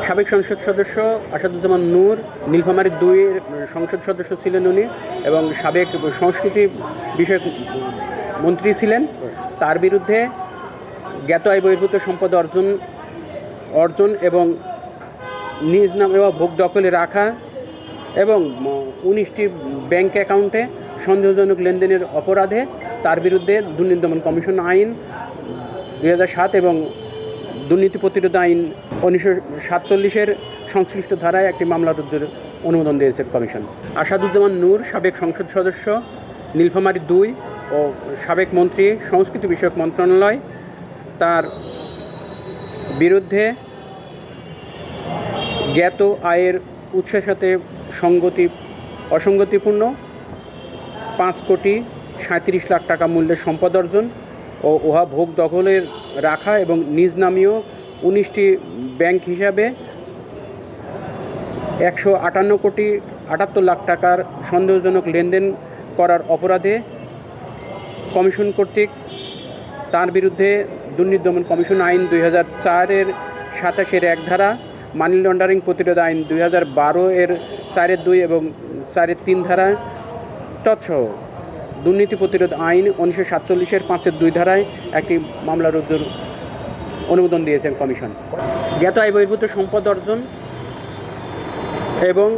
সাবেক সংসদ সদস্য আসাদুজ্জামান নূর, নীলফামারী 2-এর সংসদ সদস্য ছিলেন উনি এবং সাবেক সংস্কৃতি বিষয়ক মন্ত্রী ছিলেন। তার বিরুদ্ধে জ্ঞাত আয় বহির্ভূত সম্পদ অর্জন এবং নিজ নামে ভোগ দখলে রাখা এবং 19টি ব্যাংক অ্যাকাউন্টে সন্দেহজনক লেনদেনের অপরাধে তার বিরুদ্ধে দুর্নীতি দমন কমিশন আইন 2007 এবং দুর্নীতি প্রতিরোধ আইন 1947-এর সংশ্লিষ্ট ধারায় একটি মামলা রুজুর অনুমোদন দিয়েছে কমিশন। আসাদুজ্জামান নূর, সাবেক সংসদ সদস্য, নীলফামারী 2 ও সাবেক মন্ত্রী, সংস্কৃতি বিষয়ক মন্ত্রণালয়, তার বিরুদ্ধে জ্ঞাত আয়ের উৎসের সাথে অসঙ্গতিপূর্ণ 5,37,00,000 টাকা মূল্যের সম্পদ অর্জন ও উহা ভোগ দখলের রাখা এবং নিজ নামীয় 19টি ব্যাংক হিসাবে 158,78,00,000 টাকার সন্দেহজনক লেনদেন করার অপরাধে কমিশন কর্তৃক তার বিরুদ্ধে দুর্নীতি দমন কমিশন আইন 2004-এর 27-এর 1 ধারা, মানি লন্ডারিং প্রতিরোধ আইন 2012-এর 4-এর 2 এবং 4-এর 3 ধারা তৎসহ দুর্নীতি প্রতিরোধ আইন 1947-এর 5-এর 2 ধারায় একটি মামলা রুজুর অনুমোদন দিয়েছেন কমিশন। জ্ঞাত আয় বহির্ভূত সম্পদ অর্জন এবং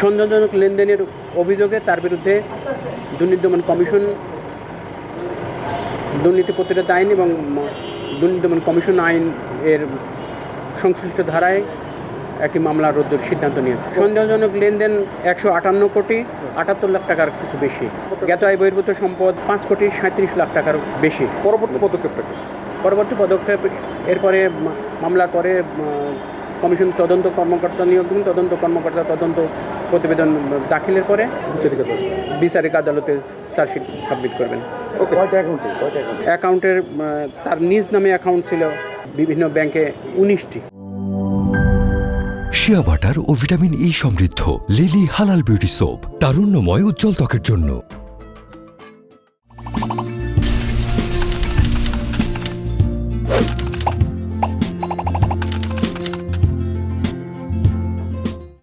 সন্দেহজনক লেনদেনের অভিযোগে তার বিরুদ্ধে দুর্নীতি দমন কমিশন দুর্নীতি প্রতিরোধ আইন এবং দুর্নীতি দমন কমিশন আইন এর সংশ্লিষ্ট ধারায় একটি মামলা রুজুর সিদ্ধান্ত নিয়েছে। সন্দেহজনক লেনদেন 158,78,00,000 টাকার কিছু বেশি, জ্ঞাত আয় বহির্ভূত সম্পদ 5,37,00,000 টাকার বেশি। পরবর্তী পদক্ষেপ এরপরে মামলার পরে কমিশন তদন্ত কর্মকর্তা নিয়োগ দেবেন। তদন্ত কর্মকর্তা তদন্ত প্রতিবেদন দাখিলের পরে বিচারিক আদালতে চার্জশিট সাবমিট করবেন। অ্যাকাউন্টের তার নিজ নামে অ্যাকাউন্ট ছিল বিভিন্ন ব্যাংকে 19টি। শিয়া বাটার ও ভিটামিন ই সমৃদ্ধ লিলি হালাল বিউটি সোপ, তারুণ্যময় উজ্জ্বল ত্বকের জন্য।